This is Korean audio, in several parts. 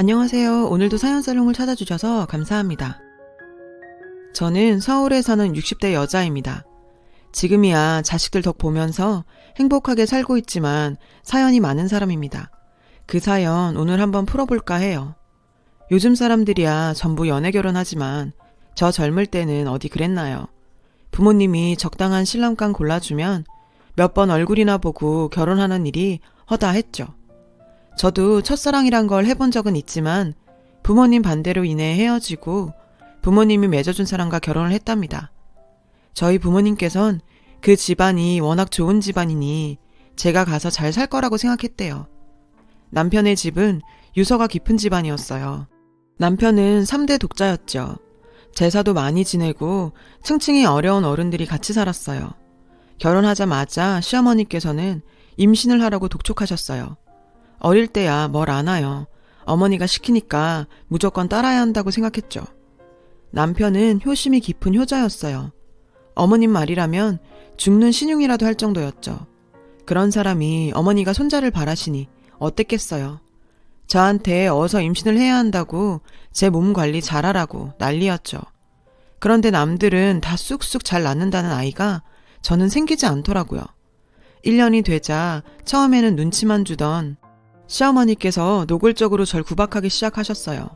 안녕하세요. 오늘도 사연살롱을 찾아주셔서 감사합니다. 저는 서울에 사는 60대 여자입니다. 지금이야 자식들 덕 보면서 행복하게 살고 있지만 사연이 많은 사람입니다. 그 사연 오늘 한번 풀어볼까 해요. 요즘 사람들이야 전부 연애 결혼하지만 저 젊을 때는 어디 그랬나요? 부모님이 적당한 신랑감 골라주면 몇 번 얼굴이나 보고 결혼하는 일이 허다했죠. 저도 첫사랑이란 걸 해본 적은 있지만 부모님 반대로 인해 헤어지고 부모님이 맺어준 사람과 결혼을 했답니다. 저희 부모님께선 그 집안이 워낙 좋은 집안이니 제가 가서 잘 살 거라고 생각했대요. 남편의 집은 유서가 깊은 집안이었어요. 남편은 3대 독자였죠. 제사도 많이 지내고 층층이 어려운 어른들이 같이 살았어요. 결혼하자마자 시어머니께서는 임신을 하라고 독촉하셨어요. 어릴 때야 뭘 아나요. 어머니가 시키니까 무조건 따라야 한다고 생각했죠. 남편은 효심이 깊은 효자였어요. 어머님 말이라면 죽는 신용이라도 할 정도였죠. 그런 사람이 어머니가 손자를 바라시니 어땠겠어요. 저한테 어서 임신을 해야 한다고 제 몸 관리 잘하라고 난리였죠. 그런데 남들은 다 쑥쑥 잘 낳는다는 아이가 저는 생기지 않더라고요. 1년이 되자 처음에는 눈치만 주던 시어머니께서 노골적으로 절 구박하기 시작하셨어요.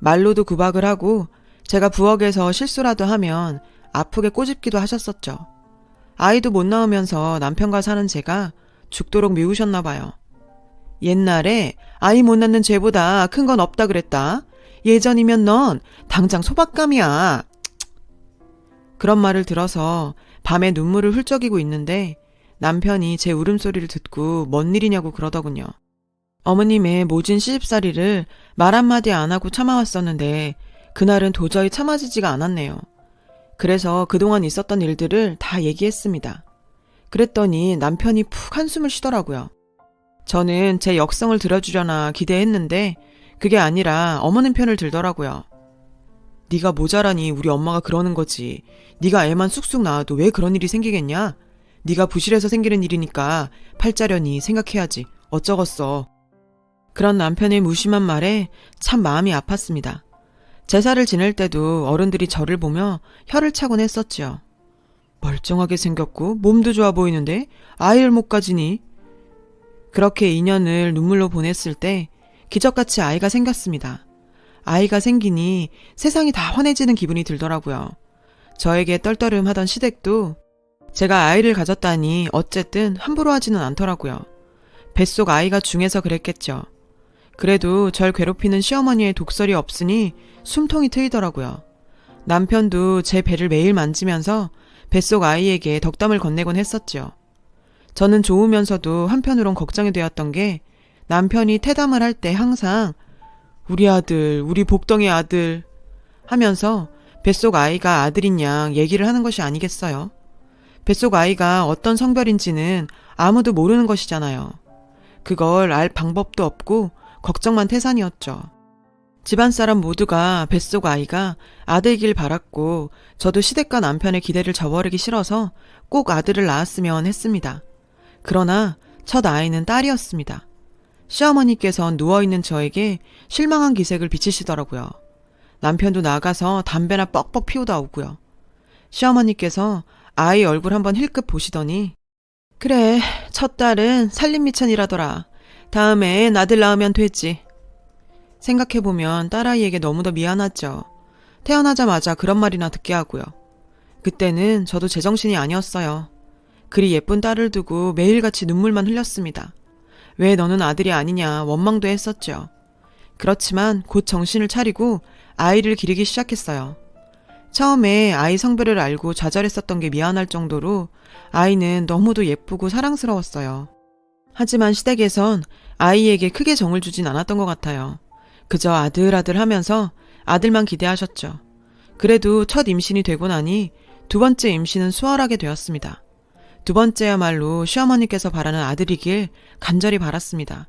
말로도 구박을 하고 제가 부엌에서 실수라도 하면 아프게 꼬집기도 하셨었죠. 아이도 못 낳으면서 남편과 사는 제가 죽도록 미우셨나 봐요. 옛날에 아이 못 낳는 죄보다 큰 건 없다 그랬다. 예전이면 넌 당장 소박감이야. 그런 말을 들어서 밤에 눈물을 훌쩍이고 있는데 남편이 제 울음소리를 듣고 뭔 일이냐고 그러더군요. 어머님의 모진 시집살이를 말 한마디 안 하고 참아왔었는데 그날은 도저히 참아지지가 않았네요. 그래서 그동안 있었던 일들을 다 얘기했습니다. 그랬더니 남편이 푹 한숨을 쉬더라고요. 저는 제 역성을 들어주려나 기대했는데 그게 아니라 어머님 편을 들더라고요. 네가 모자라니 우리 엄마가 그러는 거지. 네가 애만 쑥쑥 낳아도 왜 그런 일이 생기겠냐? 네가 부실해서 생기는 일이니까 팔자련히 생각해야지. 어쩌겠어. 그런 남편의 무심한 말에 참 마음이 아팠습니다. 제사를 지낼 때도 어른들이 저를 보며 혀를 차곤 했었지요. 멀쩡하게 생겼고 몸도 좋아 보이는데 아이를 못 가지니. 그렇게 2년을 눈물로 보냈을 때 기적같이 아이가 생겼습니다. 아이가 생기니 세상이 다 환해지는 기분이 들더라고요. 저에게 떨떠름하던 시댁도 제가 아이를 가졌다니 어쨌든 함부로 하지는 않더라고요. 뱃속 아이가 중해서 그랬겠죠. 그래도 절 괴롭히는 시어머니의 독설이 없으니 숨통이 트이더라고요. 남편도 제 배를 매일 만지면서 뱃속 아이에게 덕담을 건네곤 했었죠. 저는 좋으면서도 한편으론 걱정이 되었던 게 남편이 태담을 할 때 항상 우리 아들, 우리 복덩이 아들 하면서 뱃속 아이가 아들인 양 얘기를 하는 것이 아니겠어요? 뱃속 아이가 어떤 성별인지는 아무도 모르는 것이잖아요. 그걸 알 방법도 없고 걱정만 태산이었죠. 집안 사람 모두가 뱃속 아이가 아들길 바랐고 저도 시댁과 남편의 기대를 저버리기 싫어서 꼭 아들을 낳았으면 했습니다. 그러나 첫 아이는 딸이었습니다. 시어머니께선 누워있는 저에게 실망한 기색을 비치시더라고요. 남편도 나가서 담배나 뻑뻑 피우다 오고요. 시어머니께서 아이 얼굴 한번 힐끗 보시더니 그래, 첫 딸은 살림미천이라더라. 다음엔 아들 낳으면 되지. 생각해보면 딸아이에게 너무도 미안하죠. 태어나자마자 그런 말이나 듣게 하고요. 그때는 저도 제정신이 아니었어요. 그리 예쁜 딸을 두고 매일같이 눈물만 흘렸습니다. 왜 너는 아들이 아니냐 원망도 했었죠. 그렇지만 곧 정신을 차리고 아이를 기르기 시작했어요. 처음에 아이 성별을 알고 좌절했었던 게 미안할 정도로 아이는 너무도 예쁘고 사랑스러웠어요. 하지만 시댁에선 아이에게 크게 정을 주진 않았던 것 같아요. 그저 아들 하면서 아들만 기대하셨죠. 그래도 첫 임신이 되고 나니 두 번째 임신은 수월하게 되었습니다. 두 번째야말로 시어머니께서 바라는 아들이길 간절히 바랐습니다.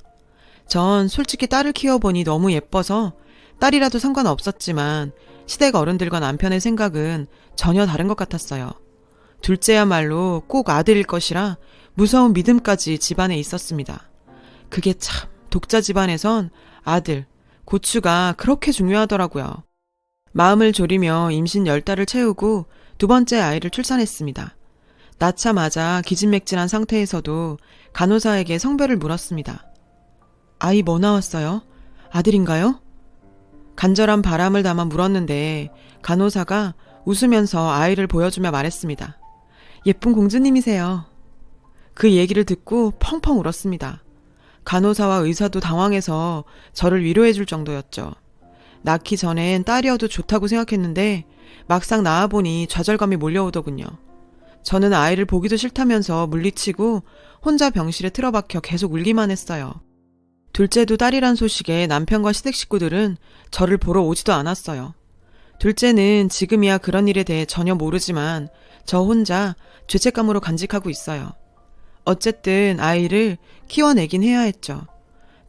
전 솔직히 딸을 키워보니 너무 예뻐서 딸이라도 상관없었지만 시댁 어른들과 남편의 생각은 전혀 다른 것 같았어요. 둘째야말로 꼭 아들일 것이라 무서운 믿음까지 집안에 있었습니다. 그게 참 독자 집안에선 아들, 고추가 그렇게 중요하더라고요. 마음을 졸이며 임신 10달을 채우고 두 번째 아이를 출산했습니다. 낳자마자 기진맥진한 상태에서도 간호사에게 성별을 물었습니다. 아이 뭐 나왔어요? 아들인가요? 간절한 바람을 담아 물었는데 간호사가 웃으면서 아이를 보여주며 말했습니다. 예쁜 공주님이세요. 그 얘기를 듣고 펑펑 울었습니다. 간호사와 의사도 당황해서 저를 위로해 줄 정도였죠. 낳기 전엔 딸이어도 좋다고 생각했는데 막상 낳아보니 좌절감이 몰려오더군요. 저는 아이를 보기도 싫다면서 물리치고 혼자 병실에 틀어박혀 계속 울기만 했어요. 둘째도 딸이란 소식에 남편과 시댁 식구들은 저를 보러 오지도 않았어요. 둘째는 지금이야 그런 일에 대해 전혀 모르지만 저 혼자 죄책감으로 간직하고 있어요. 어쨌든 아이를 키워내긴 해야 했죠.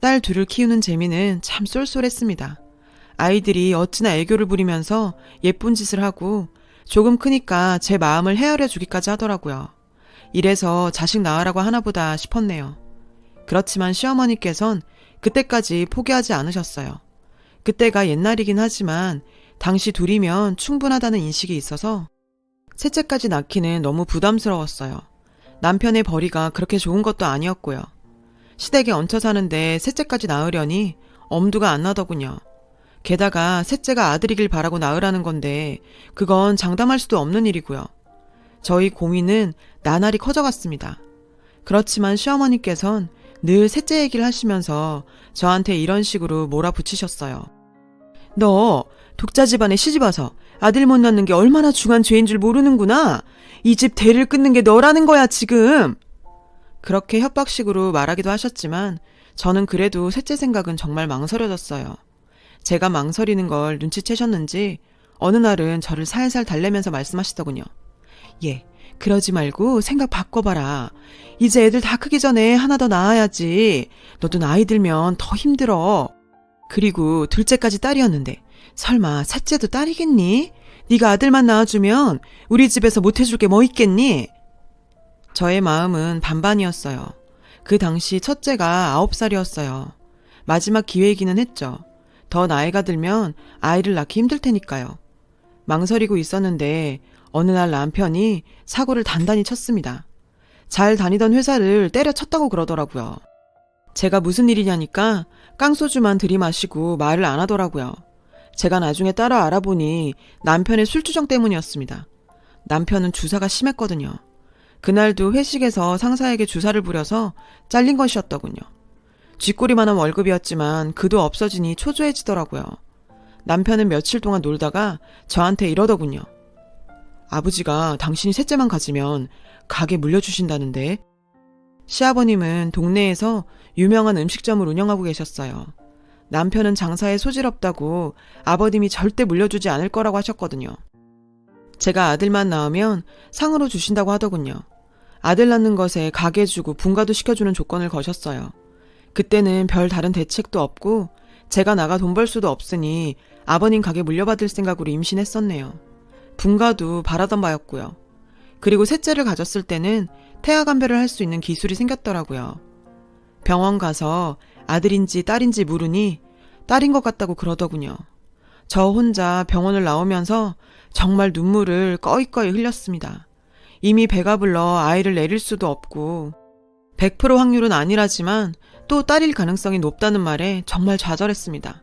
딸 둘을 키우는 재미는 참 쏠쏠했습니다. 아이들이 어찌나 애교를 부리면서 예쁜 짓을 하고 조금 크니까 제 마음을 헤아려 주기까지 하더라고요. 이래서 자식 낳으라고 하나보다 싶었네요. 그렇지만 시어머니께선 그때까지 포기하지 않으셨어요. 그때가 옛날이긴 하지만 당시 둘이면 충분하다는 인식이 있어서 셋째까지 낳기는 너무 부담스러웠어요. 남편의 벌이가 그렇게 좋은 것도 아니었고요. 시댁에 얹혀 사는데 셋째까지 낳으려니 엄두가 안 나더군요. 게다가 셋째가 아들이길 바라고 낳으라는 건데 그건 장담할 수도 없는 일이고요. 저희 고민은 나날이 커져갔습니다. 그렇지만 시어머니께선 늘 셋째 얘기를 하시면서 저한테 이런 식으로 몰아붙이셨어요. 너 독자 집안에 시집와서 아들 못 낳는 게 얼마나 중한 죄인 줄 모르는구나. 이 집 대를 끊는 게 너라는 거야 지금. 그렇게 협박식으로 말하기도 하셨지만 저는 그래도 셋째 생각은 정말 망설여졌어요. 제가 망설이는 걸 눈치채셨는지 어느 날은 저를 살살 달래면서 말씀하시더군요. 그러지 말고 생각 바꿔봐라. 이제 애들 다 크기 전에 하나 더 낳아야지. 너도 나이 들면 더 힘들어. 그리고 둘째까지 딸이었는데 설마 셋째도 딸이겠니? 네가 아들만 낳아주면 우리 집에서 못해줄 게 뭐 있겠니? 저의 마음은 반반이었어요. 그 당시 첫째가 9살이었어요. 마지막 기회이기는 했죠. 더 나이가 들면 아이를 낳기 힘들 테니까요. 망설이고 있었는데 어느 날 남편이 사고를 단단히 쳤습니다. 잘 다니던 회사를 때려쳤다고 그러더라고요. 제가 무슨 일이냐니까 깡소주만 들이마시고 말을 안 하더라고요. 제가 나중에 따라 알아보니 남편의 술주정 때문이었습니다. 남편은 주사가 심했거든요. 그날도 회식에서 상사에게 주사를 부려서 잘린 것이었더군요. 쥐꼬리만한 월급이었지만 그도 없어지니 초조해지더라고요. 남편은 며칠 동안 놀다가 저한테 이러더군요. 아버지가 당신이 셋째만 가지면 가게 물려주신다는데. 시아버님은 동네에서 유명한 음식점을 운영하고 계셨어요. 남편은 장사에 소질없다고 아버님이 절대 물려주지 않을 거라고 하셨거든요. 제가 아들만 낳으면 상으로 주신다고 하더군요. 아들 낳는 것에 가게 주고 분가도 시켜주는 조건을 거셨어요. 그때는 별 다른 대책도 없고 제가 나가 돈 벌 수도 없으니 아버님 가게 물려받을 생각으로 임신했었네요. 분가도 바라던 바였고요. 그리고 셋째를 가졌을 때는 태아감별을 할 수 있는 기술이 생겼더라고요. 병원 가서 아들인지 딸인지 물으니 딸인 것 같다고 그러더군요. 저 혼자 병원을 나오면서 정말 눈물을 꺼이꺼이 흘렸습니다. 이미 배가 불러 아이를 내릴 수도 없고 100% 확률은 아니라지만 또 딸일 가능성이 높다는 말에 정말 좌절했습니다.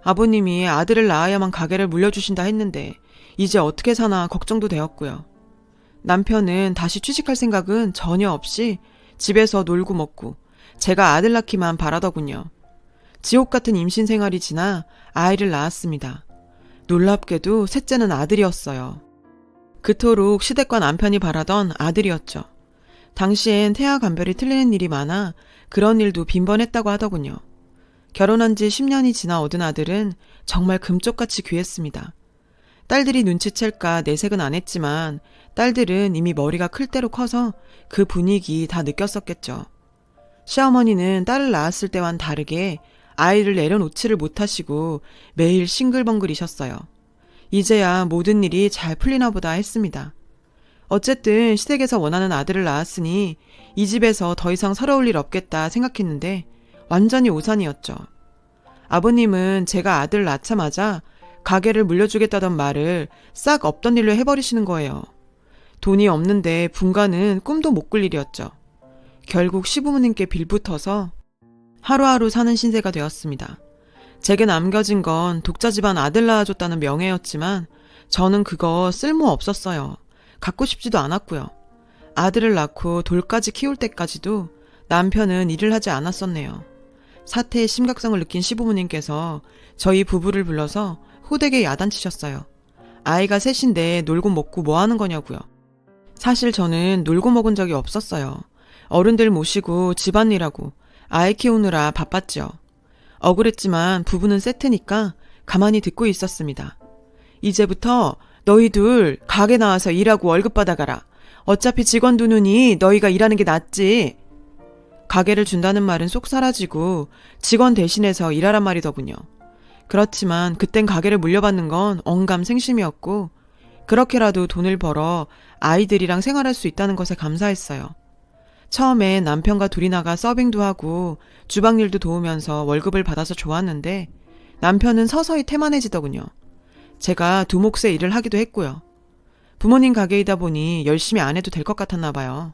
아버님이 아들을 낳아야만 가게를 물려주신다 했는데 이제 어떻게 사나 걱정도 되었고요. 남편은 다시 취직할 생각은 전혀 없이 집에서 놀고 먹고 제가 아들 낳기만 바라더군요. 지옥 같은 임신 생활이 지나 아이를 낳았습니다. 놀랍게도 셋째는 아들이었어요. 그토록 시댁과 남편이 바라던 아들이었죠. 당시엔 태아 감별이 틀리는 일이 많아 그런 일도 빈번했다고 하더군요. 결혼한 지 10년이 지나 얻은 아들은 정말 금쪽같이 귀했습니다. 딸들이 눈치챌까 내색은 안 했지만 딸들은 이미 머리가 클 대로 커서 그 분위기 다 느꼈었겠죠. 시어머니는 딸을 낳았을 때와는 다르게 아이를 내려놓지를 못하시고 매일 싱글벙글이셨어요. 이제야 모든 일이 잘 풀리나 보다 했습니다. 어쨌든 시댁에서 원하는 아들을 낳았으니 이 집에서 더 이상 서러울 일 없겠다 생각했는데 완전히 오산이었죠. 아버님은 제가 아들 낳자마자 가게를 물려주겠다던 말을 싹 없던 일로 해버리시는 거예요. 돈이 없는데 분가는 꿈도 못 꿀 일이었죠. 결국 시부모님께 빌붙어서 하루하루 사는 신세가 되었습니다. 제게 남겨진 건 독자 집안 아들 낳아줬다는 명예였지만 저는 그거 쓸모 없었어요. 갖고 싶지도 않았고요. 아들을 낳고 돌까지 키울 때까지도 남편은 일을 하지 않았었네요. 사태의 심각성을 느낀 시부모님께서 저희 부부를 불러서 호되게 야단치셨어요. 아이가 셋인데 놀고 먹고 뭐 하는 거냐고요. 사실 저는 놀고 먹은 적이 없었어요. 어른들 모시고 집안일하고 아이 키우느라 바빴죠. 억울했지만 부부는 세트니까 가만히 듣고 있었습니다. 이제부터 너희 둘 가게 나와서 일하고 월급 받아가라. 어차피 직원 두느니 너희가 일하는 게 낫지. 가게를 준다는 말은 쏙 사라지고 직원 대신해서 일하란 말이더군요. 그렇지만 그땐 가게를 물려받는 건 언감생심이었고 그렇게라도 돈을 벌어 아이들이랑 생활할 수 있다는 것에 감사했어요. 처음에 남편과 둘이 나가 서빙도 하고 주방일도 도우면서 월급을 받아서 좋았는데 남편은 서서히 태만해지더군요. 제가 두 몫의 일을 하기도 했고요. 부모님 가게이다 보니 열심히 안 해도 될 것 같았나 봐요.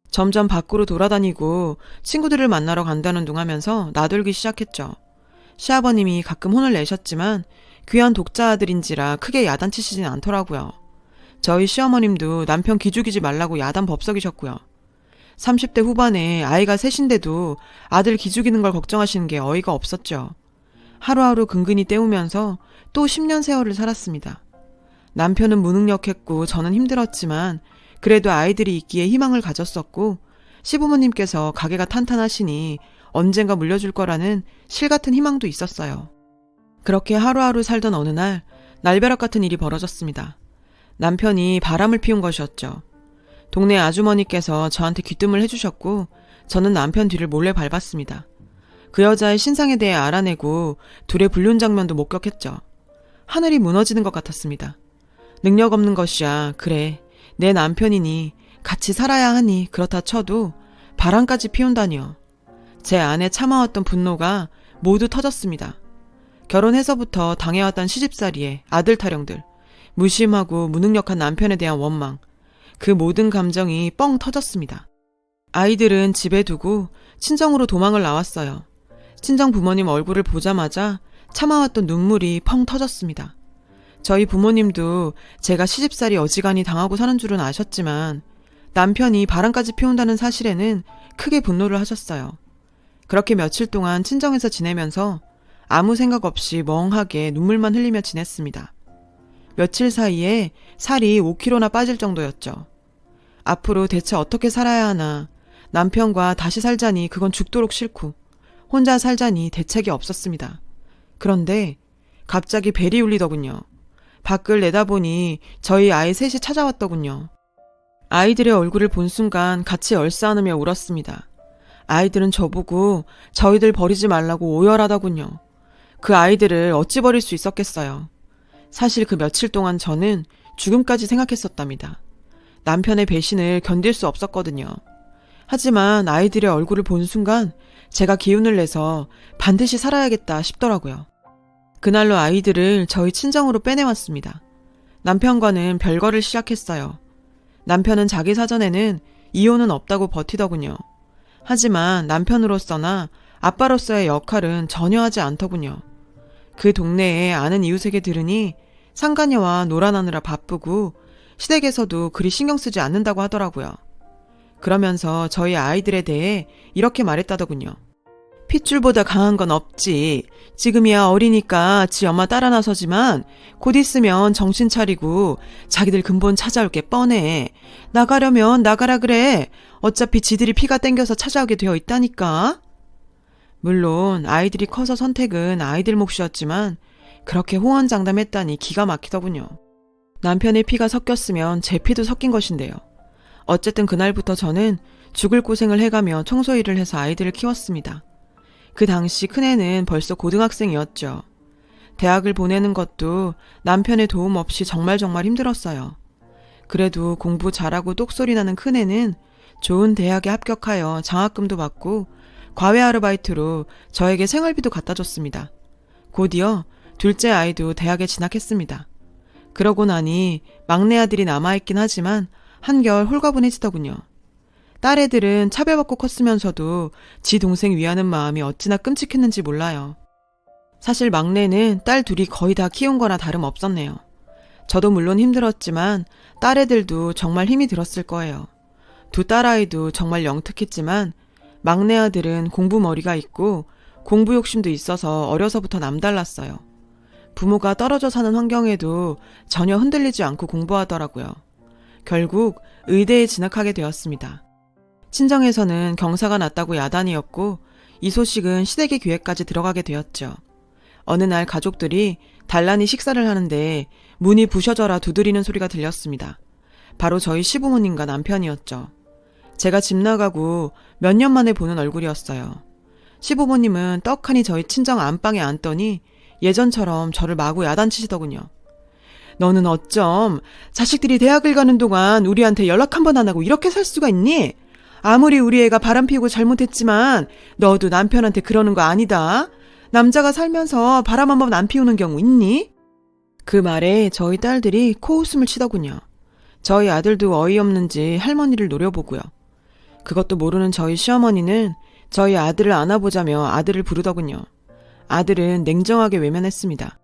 점점 밖으로 돌아다니고 친구들을 만나러 간다는 둥 하면서 나돌기 시작했죠. 시아버님이 가끔 혼을 내셨지만 귀한 독자 아들인지라 크게 야단치시진 않더라고요. 저희 시어머님도 남편 기죽이지 말라고 야단 법석이셨고요. 30대 후반에 아이가 셋인데도 아들 기죽이는 걸 걱정하시는 게 어이가 없었죠. 하루하루 근근히 때우면서 또 10년 세월을 살았습니다. 남편은 무능력했고 저는 힘들었지만 그래도 아이들이 있기에 희망을 가졌었고 시부모님께서 가게가 탄탄하시니 언젠가 물려줄 거라는 실같은 희망도 있었어요. 그렇게 하루하루 살던 어느 날 날벼락 같은 일이 벌어졌습니다. 남편이 바람을 피운 것이었죠. 동네 아주머니께서 저한테 귀뜸을 해주셨고 저는 남편 뒤를 몰래 밟았습니다. 그 여자의 신상에 대해 알아내고 둘의 불륜 장면도 목격했죠. 하늘이 무너지는 것 같았습니다. 능력 없는 것이야. 그래. 내 남편이니 같이 살아야 하니 그렇다 쳐도 바람까지 피운다니요. 제 안에 참아왔던 분노가 모두 터졌습니다. 결혼해서부터 당해왔던 시집살이에 아들 타령들, 무심하고 무능력한 남편에 대한 원망, 그 모든 감정이 뻥 터졌습니다. 아이들은 집에 두고 친정으로 도망을 나왔어요. 친정 부모님 얼굴을 보자마자 참아왔던 눈물이 펑 터졌습니다. 저희 부모님도 제가 시집살이 어지간히 당하고 사는 줄은 아셨지만 남편이 바람까지 피운다는 사실에는 크게 분노를 하셨어요. 그렇게 며칠 동안 친정에서 지내면서 아무 생각 없이 멍하게 눈물만 흘리며 지냈습니다. 며칠 사이에 살이 5kg나 빠질 정도였죠. 앞으로 대체 어떻게 살아야 하나, 남편과 다시 살자니 그건 죽도록 싫고 혼자 살자니 대책이 없었습니다. 그런데 갑자기 벨이 울리더군요. 밖을 내다보니 저희 아이 셋이 찾아왔더군요. 아이들의 얼굴을 본 순간 같이 얼싸안으며 울었습니다. 아이들은 저보고 저희들 버리지 말라고 오열하더군요. 그 아이들을 어찌 버릴 수 있었겠어요. 사실 그 며칠 동안 저는 죽음까지 생각했었답니다. 남편의 배신을 견딜 수 없었거든요. 하지만 아이들의 얼굴을 본 순간 제가 기운을 내서 반드시 살아야겠다 싶더라고요. 그날로 아이들을 저희 친정으로 빼내왔습니다. 남편과는 별거를 시작했어요. 남편은 자기 사전에는 이혼은 없다고 버티더군요. 하지만 남편으로서나 아빠로서의 역할은 전혀 하지 않더군요. 그 동네에 아는 이웃에게 들으니 상가녀와 놀아나느라 바쁘고 시댁에서도 그리 신경 쓰지 않는다고 하더라고요. 그러면서 저희 아이들에 대해 이렇게 말했다더군요. 핏줄보다 강한 건 없지. 지금이야 어리니까 지 엄마 따라 나서지만 곧 있으면 정신 차리고 자기들 근본 찾아올 게 뻔해. 나가려면 나가라 그래. 어차피 지들이 피가 땡겨서 찾아오게 되어 있다니까. 물론 아이들이 커서 선택은 아이들 몫이었지만 그렇게 호언장담했다니 기가 막히더군요. 남편의 피가 섞였으면 제 피도 섞인 것인데요. 어쨌든 그날부터 저는 죽을 고생을 해가며 청소 일을 해서 아이들을 키웠습니다. 그 당시 큰애는 벌써 고등학생이었죠. 대학을 보내는 것도 남편의 도움 없이 정말 힘들었어요. 그래도 공부 잘하고 똑소리 나는 큰애는 좋은 대학에 합격하여 장학금도 받고 과외 아르바이트로 저에게 생활비도 갖다 줬습니다. 곧이어 둘째 아이도 대학에 진학했습니다. 그러고 나니 막내 아들이 남아있긴 하지만 한결 홀가분해지더군요. 딸애들은 차별받고 컸으면서도 지 동생 위하는 마음이 어찌나 끔찍했는지 몰라요. 사실 막내는 딸 둘이 거의 다 키운 거나 다름없었네요. 저도 물론 힘들었지만 딸애들도 정말 힘이 들었을 거예요. 두 딸아이도 정말 영특했지만 막내 아들은 공부머리가 있고 공부 욕심도 있어서 어려서부터 남달랐어요. 부모가 떨어져 사는 환경에도 전혀 흔들리지 않고 공부하더라고요. 결국 의대에 진학하게 되었습니다. 친정에서는 경사가 났다고 야단이었고 이 소식은 시댁의 귀에까지 들어가게 되었죠. 어느 날 가족들이 단란히 식사를 하는데 문이 부셔져라 두드리는 소리가 들렸습니다. 바로 저희 시부모님과 남편이었죠. 제가 집 나가고 몇 년 만에 보는 얼굴이었어요. 시부모님은 떡하니 저희 친정 안방에 앉더니 예전처럼 저를 마구 야단치시더군요. 너는 어쩜 자식들이 대학을 가는 동안 우리한테 연락 한 번 안 하고 이렇게 살 수가 있니? 아무리 우리 애가 바람피우고 잘못했지만 너도 남편한테 그러는 거 아니다. 남자가 살면서 바람 한 번 안 피우는 경우 있니? 그 말에 저희 딸들이 코웃음을 치더군요. 저희 아들도 어이없는지 할머니를 노려보고요. 그것도 모르는 저희 시어머니는 저희 아들을 안아보자며 아들을 부르더군요. 아들은 냉정하게 외면했습니다.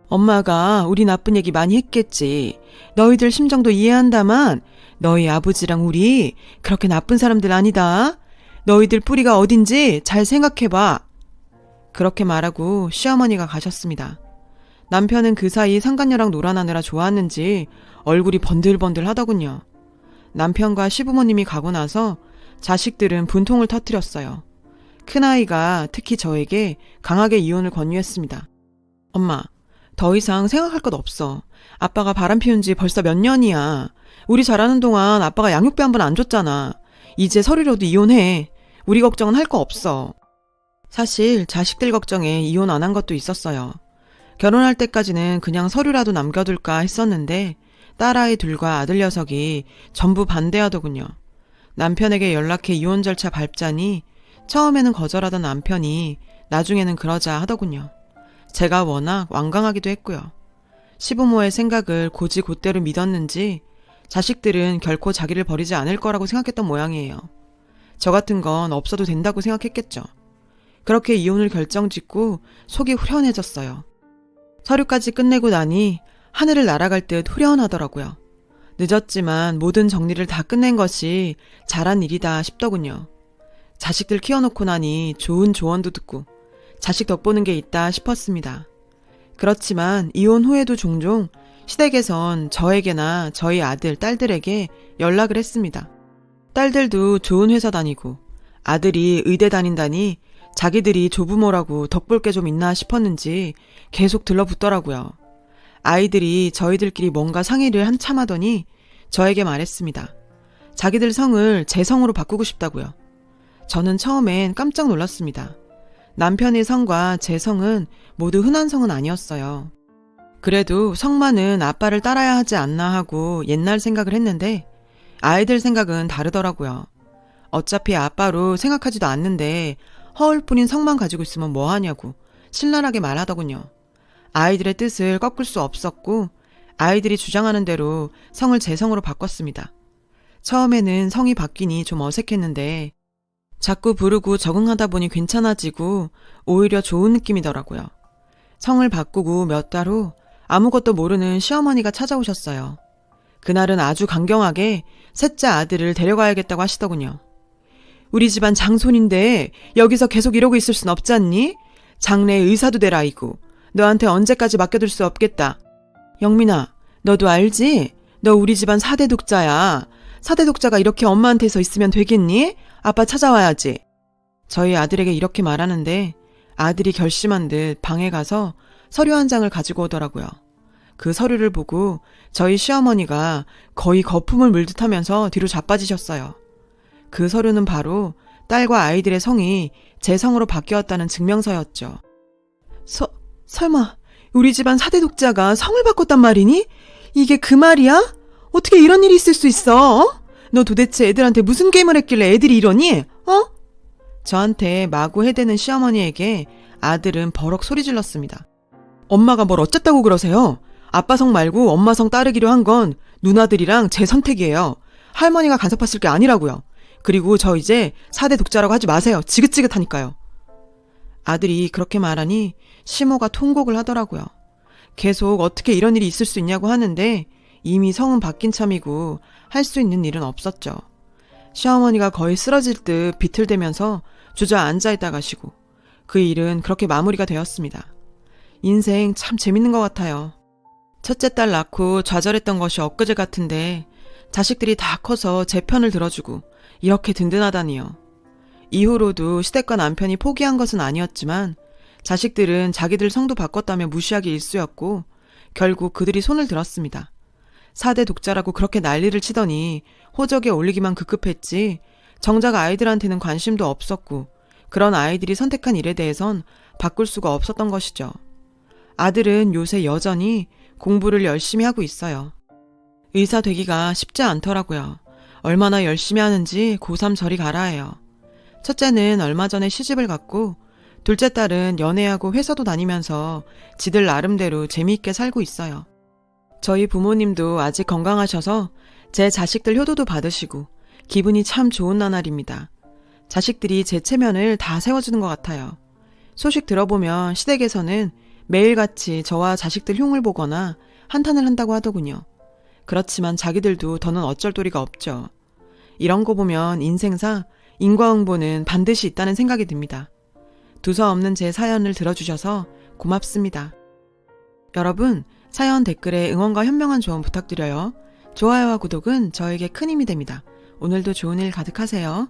엄마가 우리 나쁜 얘기 많이 했겠지. 너희들 심정도 이해한다만 너희 아버지랑 우리 그렇게 나쁜 사람들 아니다. 너희들 뿌리가 어딘지 잘 생각해봐. 그렇게 말하고 시어머니가 가셨습니다. 남편은 그 사이 상간녀랑 놀아나느라 좋았는지 얼굴이 번들번들 하더군요. 남편과 시부모님이 가고 나서 자식들은 분통을 터뜨렸어요. 큰아이가 특히 저에게 강하게 이혼을 권유했습니다. 엄마, 더 이상 생각할 것 없어. 아빠가 바람 피운 지 벌써 몇 년이야. 우리 자라는 동안 아빠가 양육비 한 번 안 줬잖아. 이제 서류로도 이혼해. 우리 걱정은 할 거 없어. 사실 자식들 걱정에 이혼 안 한 것도 있었어요. 결혼할 때까지는 그냥 서류라도 남겨둘까 했었는데 딸아이 둘과 아들 녀석이 전부 반대하더군요. 남편에게 연락해 이혼 절차 밟자니 처음에는 거절하던 남편이 나중에는 그러자 하더군요. 제가 워낙 완강하기도 했고요. 시부모의 생각을 곧이곧대로 믿었는지 자식들은 결코 자기를 버리지 않을 거라고 생각했던 모양이에요. 저 같은 건 없어도 된다고 생각했겠죠. 그렇게 이혼을 결정짓고 속이 후련해졌어요. 서류까지 끝내고 나니 하늘을 날아갈 듯 후련하더라고요. 늦었지만 모든 정리를 다 끝낸 것이 잘한 일이다 싶더군요. 자식들 키워놓고 나니 좋은 조언도 듣고 자식 덕보는 게 있다 싶었습니다. 그렇지만 이혼 후에도 종종 시댁에선 저에게나 저희 아들, 딸들에게 연락을 했습니다. 딸들도 좋은 회사 다니고 아들이 의대 다닌다니 자기들이 조부모라고 덕볼 게 좀 있나 싶었는지 계속 들러붙더라고요. 아이들이 저희들끼리 뭔가 상의를 한참 하더니 저에게 말했습니다. 자기들 성을 제 성으로 바꾸고 싶다고요. 저는 처음엔 깜짝 놀랐습니다. 남편의 성과 제 성은 모두 흔한 성은 아니었어요. 그래도 성만은 아빠를 따라야 하지 않나 하고 옛날 생각을 했는데 아이들 생각은 다르더라고요. 어차피 아빠로 생각하지도 않는데 허울뿐인 성만 가지고 있으면 뭐하냐고 신랄하게 말하더군요. 아이들의 뜻을 꺾을 수 없었고 아이들이 주장하는 대로 성을 제 성으로 바꿨습니다. 처음에는 성이 바뀌니 좀 어색했는데 자꾸 부르고 적응하다 보니 괜찮아지고 오히려 좋은 느낌이더라고요. 성을 바꾸고 몇 달 후 아무것도 모르는 시어머니가 찾아오셨어요. 그날은 아주 강경하게 셋째 아들을 데려가야겠다고 하시더군요. 우리 집안 장손인데 여기서 계속 이러고 있을 순 없지 않니? 장래 의사도 될 아이고 너한테 언제까지 맡겨둘 수 없겠다. 영민아, 너도 알지? 너 우리 집안 4대 독자야. 4대 독자가 이렇게 엄마한테서 있으면 되겠니? 아빠 찾아와야지. 저희 아들에게 이렇게 말하는데 아들이 결심한 듯 방에 가서 서류 한 장을 가지고 오더라고요. 그 서류를 보고 저희 시어머니가 거의 거품을 물듯 하면서 뒤로 자빠지셨어요. 그 서류는 바로 딸과 아이들의 성이 제 성으로 바뀌었다는 증명서였죠. 설마 우리 집안 4대 독자가 성을 바꿨단 말이니? 이게 그 말이야? 어떻게 이런 일이 있을 수 있어? 너 도대체 애들한테 무슨 게임을 했길래 애들이 이러니? 저한테 마구 해대는 시어머니에게 아들은 버럭 소리 질렀습니다. 엄마가 뭘 어쨌다고 그러세요? 아빠 성 말고 엄마 성 따르기로 한 건 누나들이랑 제 선택이에요. 할머니가 간섭했을 게 아니라고요. 그리고 저 이제 4대 독자라고 하지 마세요. 지긋지긋하니까요. 아들이 그렇게 말하니 시모가 통곡을 하더라고요. 계속 어떻게 이런 일이 있을 수 있냐고 하는데 이미 성은 바뀐 참이고 할 수 있는 일은 없었죠. 시어머니가 거의 쓰러질 듯 비틀대면서 주저앉아 있다 가시고 그 일은 그렇게 마무리가 되었습니다. 인생 참 재밌는 것 같아요. 첫째 딸 낳고 좌절했던 것이 엊그제 같은데 자식들이 다 커서 제 편을 들어주고 이렇게 든든하다니요. 이후로도 시댁과 남편이 포기한 것은 아니었지만 자식들은 자기들 성도 바꿨다며 무시하기 일쑤였고 결국 그들이 손을 들었습니다. 4대 독자라고 그렇게 난리를 치더니 호적에 올리기만 급급했지 정작 아이들한테는 관심도 없었고 그런 아이들이 선택한 일에 대해선 바꿀 수가 없었던 것이죠. 아들은 요새 여전히 공부를 열심히 하고 있어요. 의사 되기가 쉽지 않더라고요. 얼마나 열심히 하는지 고3 저리 가라 해요. 첫째는 얼마 전에 시집을 갔고 둘째 딸은 연애하고 회사도 다니면서 지들 나름대로 재미있게 살고 있어요. 저희 부모님도 아직 건강하셔서 제 자식들 효도도 받으시고 기분이 참 좋은 나날입니다. 자식들이 제 체면을 다 세워주는 것 같아요. 소식 들어보면 시댁에서는 매일같이 저와 자식들 흉을 보거나 한탄을 한다고 하더군요. 그렇지만 자기들도 더는 어쩔 도리가 없죠. 이런 거 보면 인생사 인과응보는 반드시 있다는 생각이 듭니다. 두서없는 제 사연을 들어주셔서 고맙습니다. 여러분, 사연 댓글에 응원과 현명한 조언 부탁드려요. 좋아요와 구독은 저에게 큰 힘이 됩니다. 오늘도 좋은 일 가득하세요.